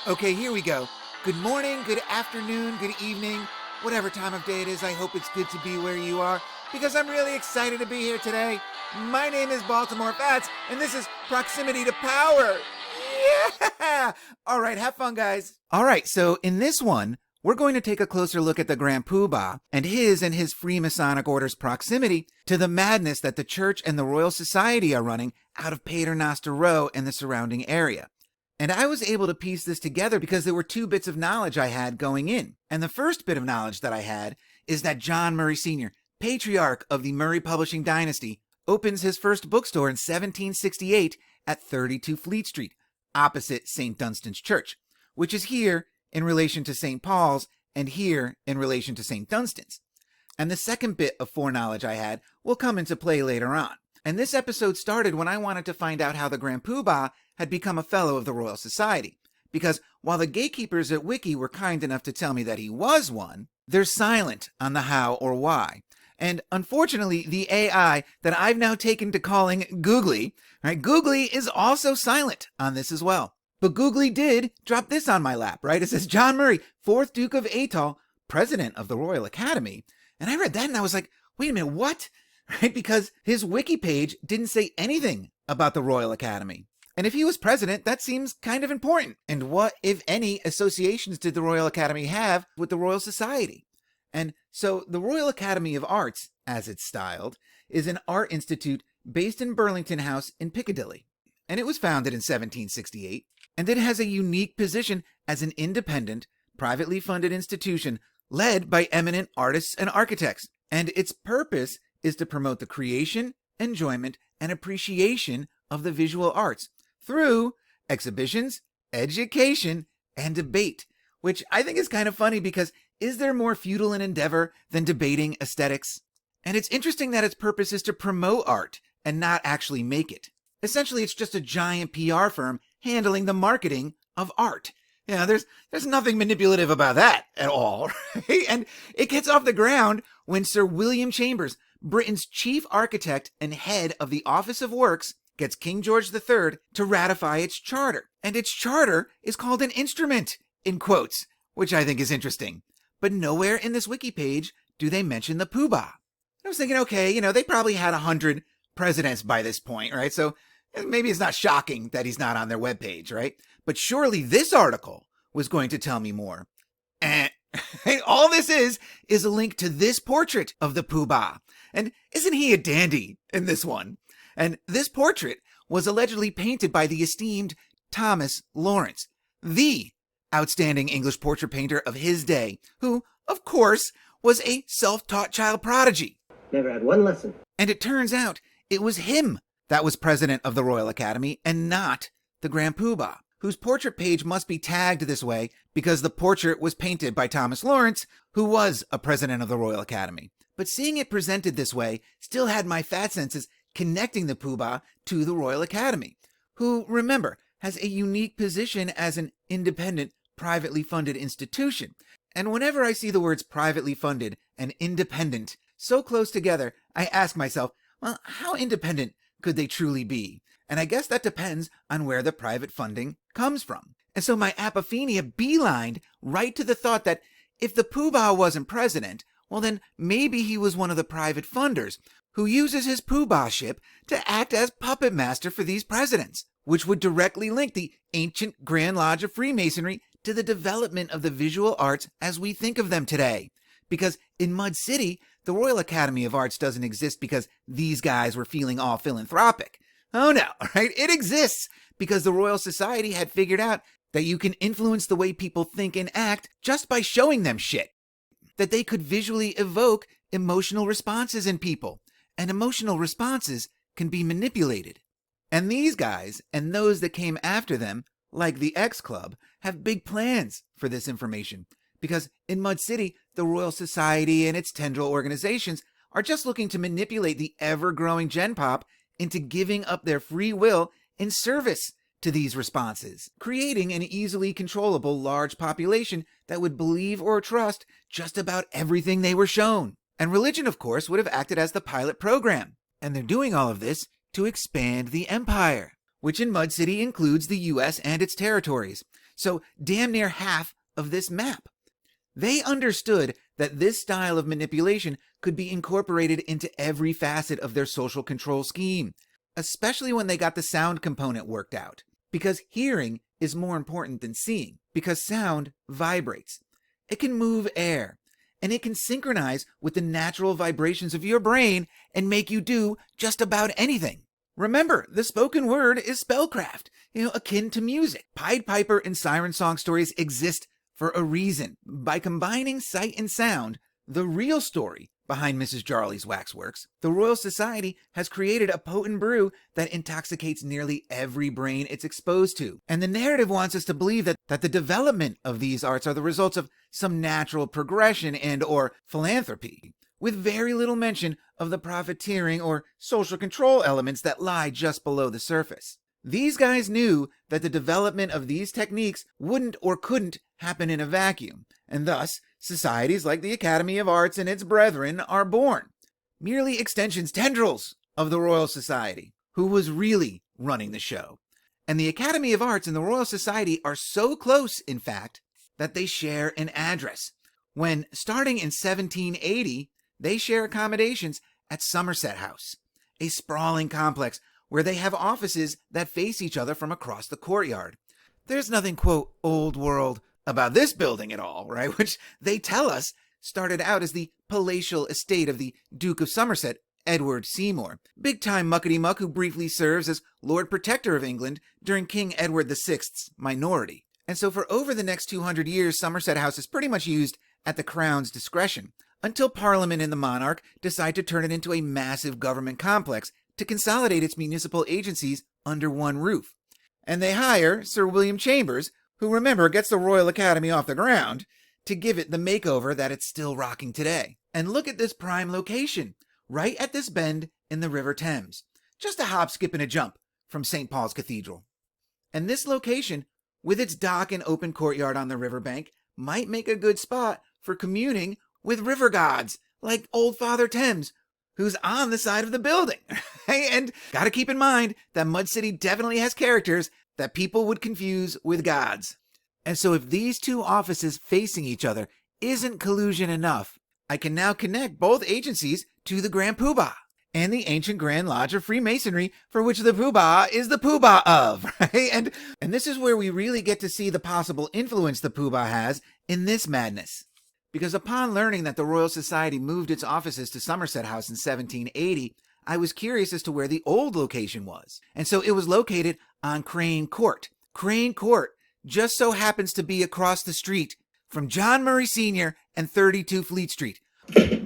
Okay, here we go. Good morning, good afternoon, good evening, whatever time of day it is. I hope it's good to be where you are because I'm really excited to be here today. My name is Baltimore Fats, and this is Proximity to Power. Yeah! All right, have fun, guys. All right, so in this one, we're going to take a closer look at the Grand Poobah and his Freemasonic Order's proximity to the madness that the Church and the Royal Society are running out of Paternoster Row and the surrounding area. And I was able to piece this together because there were two bits of knowledge I had going in. And the first bit of knowledge that I had is that John Murray Sr., patriarch of the Murray Publishing Dynasty, opens his first bookstore in 1768 at 32 Fleet Street, opposite St. Dunstan's Church, which is here in relation to St. Paul's and here in relation to St. Dunstan's. And the second bit of foreknowledge I had will come into play later on. And this episode started when I wanted to find out how the Grand Poobah had become a fellow of the Royal Society. Because while the gatekeepers at Wiki were kind enough to tell me that he was one, they're silent on the how or why. And unfortunately, the AI that I've now taken to calling Googly, right? Googly is also silent on this as well. But Googly did drop this on my lap, right? It says, John Murray, 4th Duke of Atholl, President of the Royal Academy. And I read that and I was like, wait a minute, what? Right? Because his wiki page didn't say anything about the Royal Academy. And if he was president, that seems kind of important. And what, if any, associations did the Royal Academy have with the Royal Society? And so the Royal Academy of Arts, as it's styled, is an art institute based in Burlington House in Piccadilly. And it was founded in 1768, and it has a unique position as an independent, privately funded institution led by eminent artists and architects. And its purpose is to promote the creation, enjoyment, and appreciation of the visual arts through exhibitions, education, and debate, which I think is kind of funny because is there more futile an endeavor than debating aesthetics? And it's interesting that its purpose is to promote art and not actually make it. Essentially, it's just a giant PR firm handling the marketing of art. Yeah, there's nothing manipulative about that at all, right? And it gets off the ground when Sir William Chambers, Britain's chief architect and head of the Office of Works, gets King George III to ratify its charter. And its charter is called an instrument, in quotes, which I think is interesting. But nowhere in this wiki page do they mention the Poobah. I was thinking, okay, they probably had 100 presidents by this point, right? So maybe it's not shocking that he's not on their webpage, right? But surely this article was going to tell me more. And all this is a link to this portrait of the Poobah. And isn't he a dandy in this one? And this portrait was allegedly painted by the esteemed Thomas Lawrence, the outstanding English portrait painter of his day, who, of course, was a self-taught child prodigy. Never had one lesson. And it turns out it was him that was president of the Royal Academy and not the Grand Poobah, whose portrait page must be tagged this way because the portrait was painted by Thomas Lawrence, who was a president of the Royal Academy. But seeing it presented this way still had my fat senses connecting the Poobah to the Royal Academy, who, remember, has a unique position as an independent, privately funded institution. And whenever I see the words privately funded and independent so close together, I ask myself, well, how independent could they truly be? And I guess that depends on where the private funding comes from. And so my apophenia beelined right to the thought that if the Poobah wasn't president, well then maybe he was one of the private funders who uses his Poobah-ship to act as puppet master for these presidents, which would directly link the ancient Grand Lodge of Freemasonry to the development of the visual arts as we think of them today. Because in Mud City, the Royal Academy of Arts doesn't exist because these guys were feeling all philanthropic. Oh no, right? It exists because the Royal Society had figured out that you can influence the way people think and act just by showing them shit. That they could visually evoke emotional responses in people. And emotional responses can be manipulated. And these guys, and those that came after them, like the X Club, have big plans for this information. Because in Mud City, the Royal Society and its tendril organizations are just looking to manipulate the ever-growing Gen Pop into giving up their free will in service to these responses, creating an easily controllable large population that would believe or trust just about everything they were shown. And religion, of course, would have acted as the pilot program. And they're doing all of this to expand the empire, which in Mud City includes the US and its territories. So damn near half of this map. They understood that this style of manipulation could be incorporated into every facet of their social control scheme, especially when they got the sound component worked out. Because hearing is more important than seeing, because sound vibrates. It can move air, and it can synchronize with the natural vibrations of your brain and make you do just about anything. Remember, the spoken word is spellcraft, akin to music. Pied Piper and siren song stories exist for a reason. By combining sight and sound, the real story behind Mrs. Jarley's Waxworks, the Royal Society has created a potent brew that intoxicates nearly every brain it's exposed to. And the narrative wants us to believe that the development of these arts are the results of some natural progression and or philanthropy, with very little mention of the profiteering or social control elements that lie just below the surface. These guys knew that the development of these techniques wouldn't or couldn't happen in a vacuum, and thus societies like the Academy of Arts and its brethren are born, merely extensions, tendrils of the Royal Society, who was really running the show. And the Academy of Arts and the Royal Society are so close, in fact, that they share an address. When, starting in 1780, they share accommodations at Somerset House, a sprawling complex where they have offices that face each other from across the courtyard. There's nothing, quote, old world about this building at all, right? Which they tell us started out as the palatial estate of the Duke of Somerset, Edward Seymour, big-time muckety-muck who briefly serves as Lord Protector of England during King Edward VI's minority. And so for over the next 200 years, Somerset House is pretty much used at the Crown's discretion, until Parliament and the monarch decide to turn it into a massive government complex to consolidate its municipal agencies under one roof. And they hire Sir William Chambers, who, remember, gets the Royal Academy off the ground, to give it the makeover that it's still rocking today. And look at this prime location, right at this bend in the River Thames. Just a hop, skip, and a jump from St. Paul's Cathedral. And this location, with its dock and open courtyard on the riverbank, might make a good spot for communing with river gods, like Old Father Thames, who's on the side of the building. And gotta keep in mind that Mud City definitely has characters that people would confuse with gods. And so if these two offices facing each other isn't collusion enough, I can now connect both agencies to the Grand Poobah and the ancient Grand Lodge of Freemasonry, for which the Poobah is the Poobah of, right? And this is where we really get to see the possible influence the Poobah has in this madness. Because upon learning that the Royal Society moved its offices to Somerset House in 1780, I was curious as to where the old location was. And so it was located on Crane Court. Crane Court just so happens to be across the street from John Murray Sr. and 32 Fleet Street.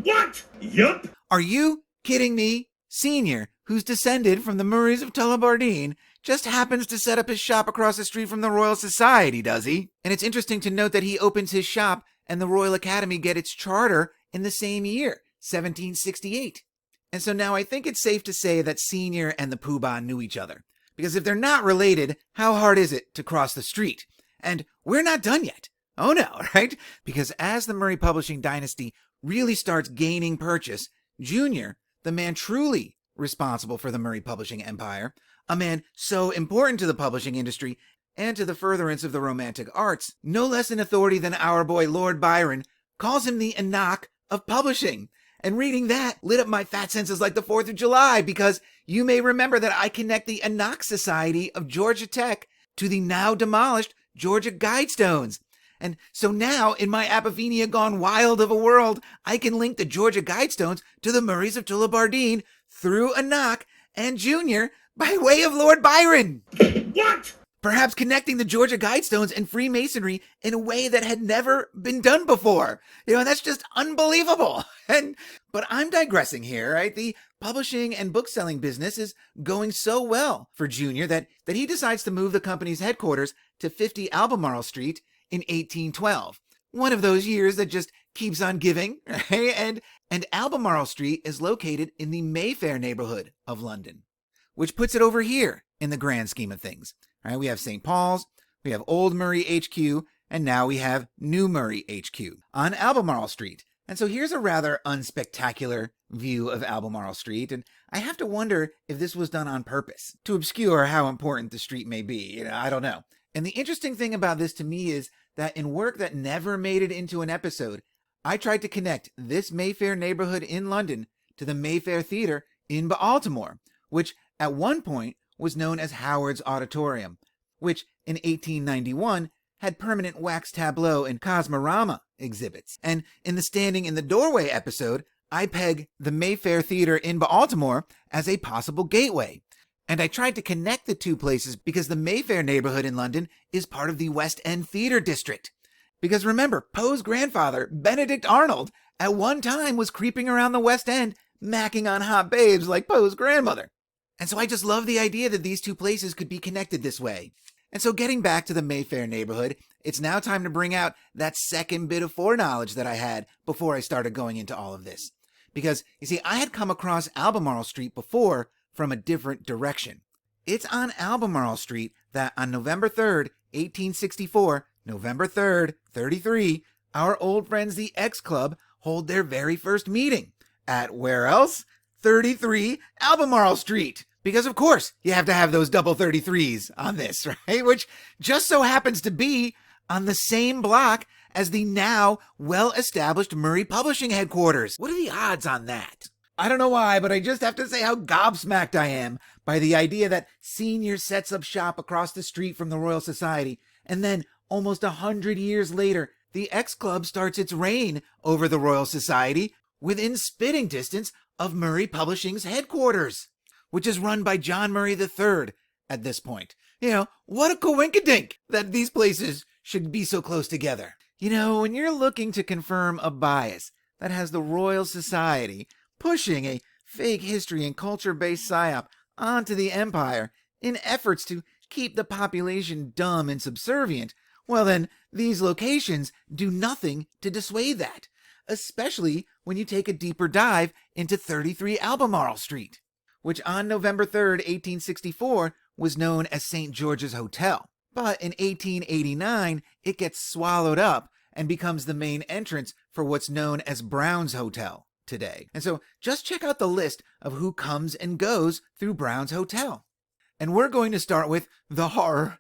What? Yup. Are you kidding me? Sr., who's descended from the Murrays of Tullibardine, just happens to set up his shop across the street from the Royal Society, does he? And it's interesting to note that he opens his shop and the Royal Academy get its charter in the same year, 1768. And so now I think it's safe to say that Senior and the Poobah knew each other. Because if they're not related, how hard is it to cross the street? And we're not done yet. Oh no, right? Because as the Murray Publishing dynasty really starts gaining purchase, Junior, the man truly responsible for the Murray Publishing empire, a man so important to the publishing industry and to the furtherance of the romantic arts, no less an authority than our boy Lord Byron, calls him the Enoch of publishing. And reading that lit up my fat senses like the 4th of July, because you may remember that I connect the Enoch Society of Georgia Tech to the now demolished Georgia Guidestones. And so now, in my apophenia gone wild of a world, I can link the Georgia Guidestones to the Murrays of Tullibardine through Enoch and Junior by way of Lord Byron. What? Perhaps connecting the Georgia Guidestones and Freemasonry in a way that had never been done before. That's just unbelievable. But I'm digressing here, right? The publishing and bookselling business is going so well for Junior that he decides to move the company's headquarters to 50 Albemarle Street in 1812. One of those years that just keeps on giving, right? And Albemarle Street is located in the Mayfair neighborhood of London, which puts it over here in the grand scheme of things. Right, we have St. Paul's, we have Old Murray HQ, and now we have New Murray HQ on Albemarle Street. And so here's a rather unspectacular view of Albemarle Street, and I have to wonder if this was done on purpose, to obscure how important the street may be. I don't know. And the interesting thing about this to me is that in work that never made it into an episode, I tried to connect this Mayfair neighborhood in London to the Mayfair Theatre in Baltimore, which at one point was known as Howard's Auditorium, which in 1891 had permanent wax tableau and Cosmorama exhibits. And in the Standing in the Doorway episode, I peg the Mayfair Theatre in Baltimore as a possible gateway. And I tried to connect the two places because the Mayfair neighborhood in London is part of the West End Theatre District. Because remember, Poe's grandfather, Benedict Arnold, at one time was creeping around the West End, macking on hot babes like Poe's grandmother. And so I just love the idea that these two places could be connected this way. And so getting back to the Mayfair neighborhood, it's now time to bring out that second bit of foreknowledge that I had before I started going into all of this. Because, you see, I had come across Albemarle Street before from a different direction. It's on Albemarle Street that on November 3rd, 1864, November 3rd, 33, our old friends the X Club hold their very first meeting. At where else? 33 Albemarle Street. Because of course you have to have those double 33s on this, right? Which just so happens to be on the same block as the now well-established Murray Publishing headquarters. What are the odds on that? I don't know why, but I just have to say how gobsmacked I am by the idea that Senior sets up shop across the street from the Royal Society, and then almost 100 years later, the X Club starts its reign over the Royal Society within spitting distance of Murray Publishing's headquarters, which is run by John Murray III at this point. What a coinkydink that these places should be so close together. When you're looking to confirm a bias that has the Royal Society pushing a fake history and culture-based psyop onto the empire in efforts to keep the population dumb and subservient, well then, these locations do nothing to dissuade that, especially when you take a deeper dive into 33 Albemarle Street, which on November 3rd, 1864, was known as St. George's Hotel. But in 1889, it gets swallowed up and becomes the main entrance for what's known as Brown's Hotel today. And so just check out the list of who comes and goes through Brown's Hotel. And we're going to start with the horror.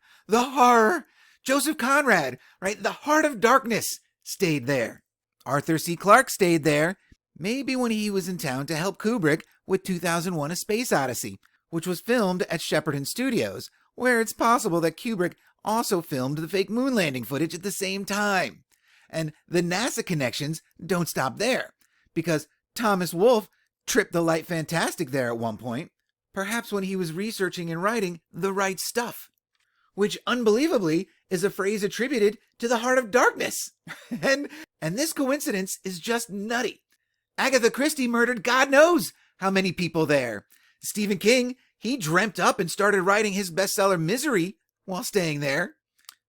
Joseph Conrad, right? The Heart of Darkness stayed there. Arthur C. Clarke stayed there, maybe when he was in town to help Kubrick with 2001: A Space Odyssey, which was filmed at Shepperton Studios, where it's possible that Kubrick also filmed the fake moon landing footage at the same time. And the NASA connections don't stop there, because Thomas Wolfe tripped the light fantastic there at one point, perhaps when he was researching and writing The Right Stuff, which unbelievably is a phrase attributed to the Heart of Darkness. and this coincidence is just nutty. Agatha Christie murdered God knows how many people there. Stephen King, he dreamt up and started writing his bestseller Misery while staying there.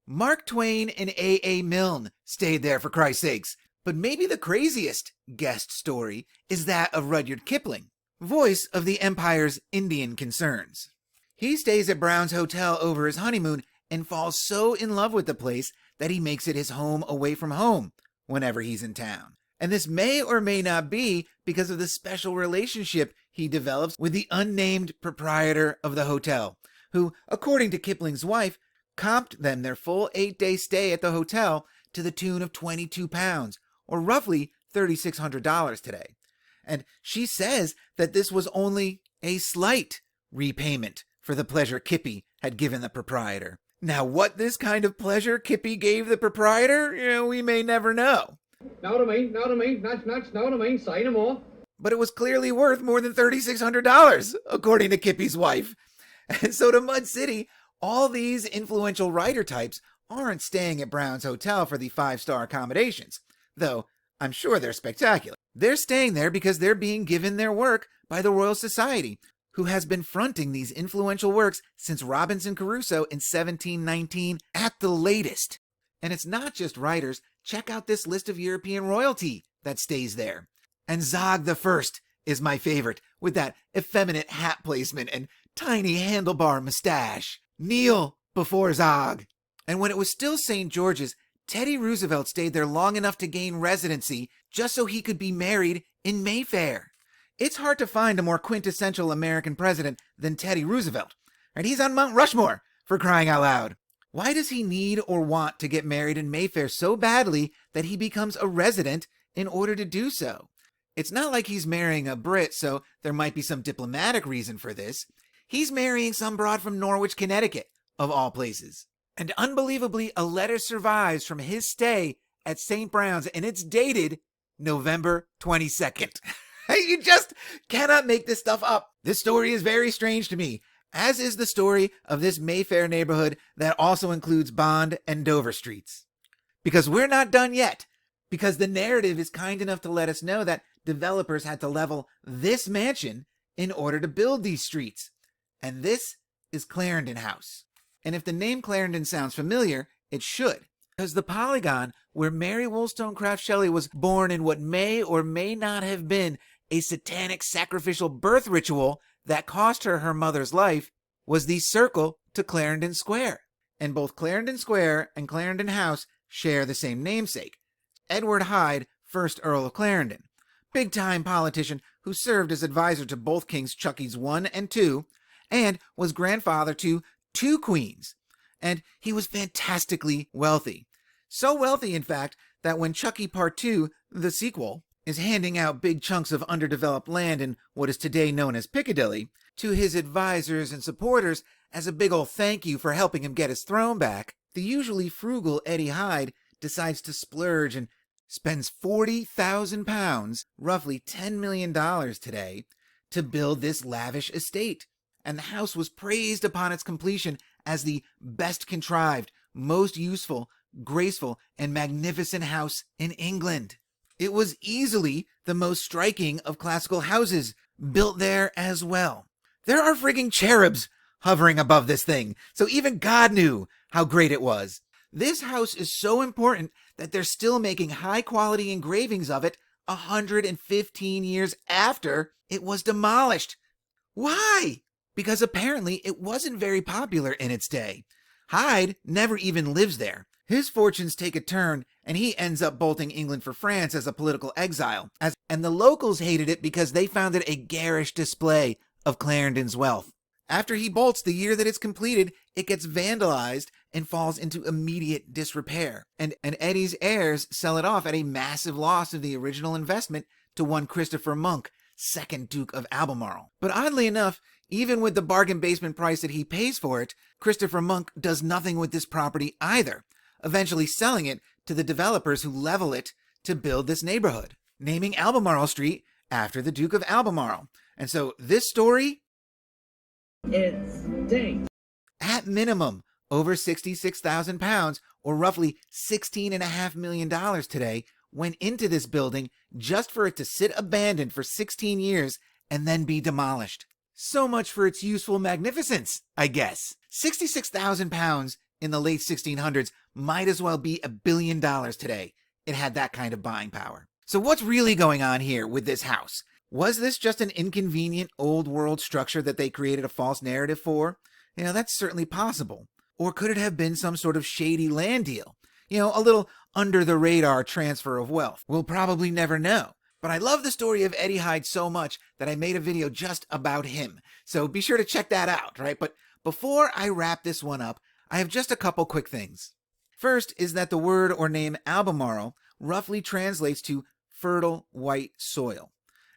Mark Twain and A.A. Milne stayed there, for Christ's sakes. But maybe the craziest guest story is that of Rudyard Kipling, voice of the Empire's Indian concerns. He stays at Brown's Hotel over his honeymoon and falls so in love with the place that he makes it his home away from home whenever he's in town. And this may or may not be because of the special relationship he develops with the unnamed proprietor of the hotel, who, according to Kipling's wife, comped them their full 8-day stay at the hotel to the tune of £22, or roughly $3,600 today. And she says that this was only a slight repayment for the pleasure Kippy had given the proprietor. Now, what this kind of pleasure Kippy gave the proprietor, we may never know. Know what I mean, nuts, know what I mean, say no more. But it was clearly worth more than $3,600, according to Kippy's wife. And so to Mud City, all these influential writer types aren't staying at Brown's Hotel for the 5-star accommodations, though I'm sure they're spectacular. They're staying there because they're being given their work by the Royal Society, who has been fronting these influential works since Robinson Crusoe in 1719 at the latest. And it's not just writers. Check out this list of European royalty that stays there. And Zog the First is my favorite, with that effeminate hat placement and tiny handlebar mustache. Kneel before Zog. And when it was still St. George's, Teddy Roosevelt stayed there long enough to gain residency just so he could be married in Mayfair. It's hard to find a more quintessential American president than Teddy Roosevelt. And he's on Mount Rushmore, for crying out loud. Why does he need or want to get married in Mayfair so badly that he becomes a resident in order to do so? It's not like he's marrying a Brit, so there might be some diplomatic reason for this. He's marrying some broad from Norwich, Connecticut, of all places. And unbelievably, a letter survives from his stay at St. Brown's, and it's dated November 22nd. You just cannot make this stuff up. This story is very strange to me, as is the story of this Mayfair neighborhood that also includes Bond and Dover Streets. Because we're not done yet. Because the narrative is kind enough to let us know that developers had to level this mansion in order to build these streets. And this is Clarendon House. And if the name Clarendon sounds familiar, it should. Because the polygon where Mary Wollstonecraft Shelley was born in what may or may not have been a satanic sacrificial birth ritual that cost her her mother's life was the circle to Clarendon Square. And both Clarendon Square and Clarendon House share the same namesake. Edward Hyde, 1st Earl of Clarendon, big-time politician who served as advisor to both Kings Chuckies I and II, and was grandfather to 2 queens. And he was fantastically wealthy. So wealthy, in fact, that when Chucky Part 2, the sequel, is handing out big chunks of underdeveloped land in what is today known as Piccadilly to his advisors and supporters as a big ol' thank you for helping him get his throne back, the usually frugal Eddie Hyde decides to splurge and spends £40,000, roughly $10 million today, to build this lavish estate. And the house was praised upon its completion as the best contrived, most useful, graceful, and magnificent house in England. It was easily the most striking of classical houses built there as well. There are frigging cherubs hovering above this thing, so even God knew how great it was. This house is so important that they're still making high-quality engravings of it 115 years after it was demolished. Why? Because apparently it wasn't very popular in its day. Hyde never even lives there. His fortunes take a turn, and he ends up bolting England for France as a political exile. And the locals hated it because they found it a garish display of Clarendon's wealth. After he bolts the year that it's completed, it gets vandalized and falls into immediate disrepair. And Eddie's heirs sell it off at a massive loss of the original investment to one Christopher Monk, 2nd Duke of Albemarle. But oddly enough, even with the bargain basement price that he pays for it, Christopher Monk does nothing with this property either, eventually selling it to the developers who level it to build this neighborhood, naming Albemarle Street after the Duke of Albemarle. And so this story, It stinks. at minimum, over £66,000, or roughly $16.5 million today, went into this building just for it to sit abandoned for 16 years and then be demolished. So much for its useful magnificence, I guess. £66,000 in the late 1600s might as well be $1 billion today. It had that kind of buying power. So what's really going on here with this house? Was this just an inconvenient old world structure that they created a false narrative for? That's certainly possible. Or could it have been some sort of shady land deal? A little under the radar transfer of wealth. We'll probably never know. But I love the story of Eddie Hyde so much that I made a video just about him. So be sure to check that out, right? But before I wrap this one up, I have just a couple quick things. First is that the word or name Albemarle roughly translates to fertile white soil.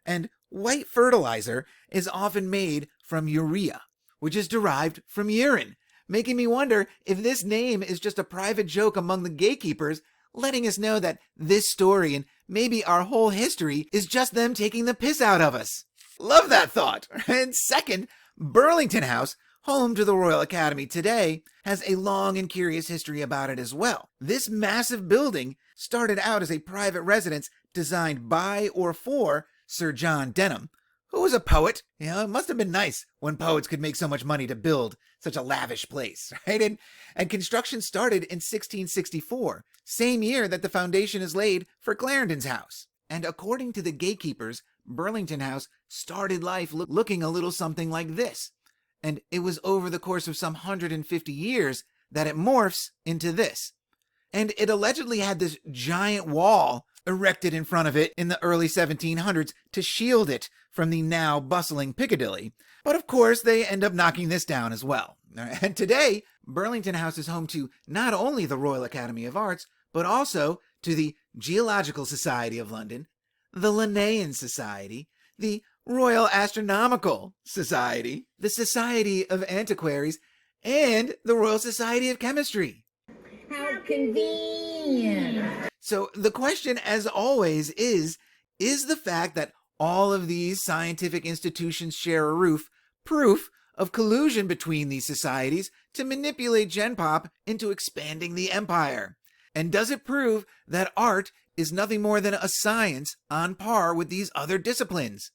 And white fertilizer is often made from urea, which is derived from urine, making me wonder if this name is just a private joke among the gatekeepers, letting us know that this story and maybe our whole history is just them taking the piss out of us. Love that thought. And second, Burlington House, home to the Royal Academy today, has a long and curious history about it as well. This massive building started out as a private residence designed by or for Sir John Denham, who was a poet. It must have been nice when poets could make so much money to build such a lavish place, right? And construction started in 1664, same year that the foundation is laid for Clarendon's house. And according to the gatekeepers, Burlington House started life looking a little something like this. And it was over the course of some 150 years that it morphs into this. And it allegedly had this giant wall erected in front of it in the early 1700s to shield it from the now bustling Piccadilly. But of course, they end up knocking this down as well. And today, Burlington House is home to not only the Royal Academy of Arts, but also to the Geological Society of London, the Linnean Society, the Royal Astronomical Society, the Society of Antiquaries, and the Royal Society of Chemistry. How convenient. So the question, as always, is the fact that all of these scientific institutions share a roof proof of collusion between these societies to manipulate Gen Pop into expanding the empire? And does it prove that art is nothing more than a science on par with these other disciplines?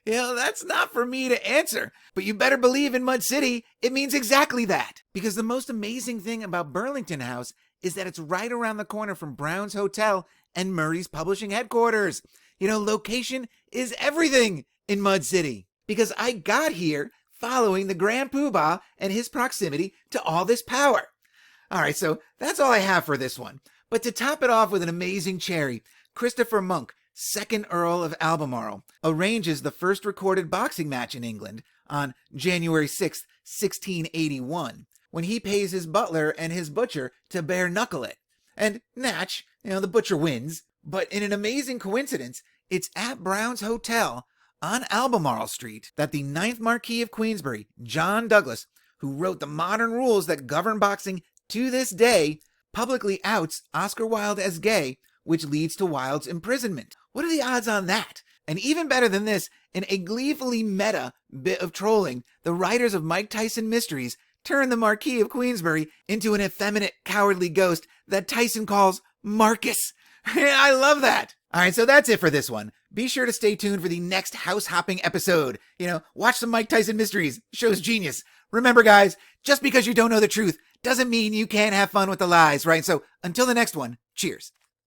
That's not for me to answer, but you better believe in Mud City, it means exactly that. Because the most amazing thing about Burlington House is that it's right around the corner from Brown's Hotel and Murray's publishing headquarters. Location is everything in Mud City. Because I got here following the Grand Poobah and his proximity to all this power. All right, so that's all I have for this one. But to top it off with an amazing cherry, Christopher Monk, 2nd Earl of Albemarle, arranges the first recorded boxing match in England on January 6, 1681, when he pays his butler and his butcher to bare knuckle it. And Natch, the butcher wins, but in an amazing coincidence, it's at Brown's Hotel on Albemarle Street that the 9th Marquis of Queensberry, John Douglas, who wrote the modern rules that govern boxing to this day, publicly outs Oscar Wilde as gay, which leads to Wilde's imprisonment. What are the odds on that? And even better than this, in a gleefully meta bit of trolling, the writers of Mike Tyson Mysteries turn the Marquis of Queensberry into an effeminate, cowardly ghost that Tyson calls Marcus. I love that. All right, so that's it for this one. Be sure to stay tuned for the next house-hopping episode. Watch some Mike Tyson Mysteries. Show's genius. Remember, guys, just because you don't know the truth doesn't mean you can't have fun with the lies, right? So until the next one, cheers.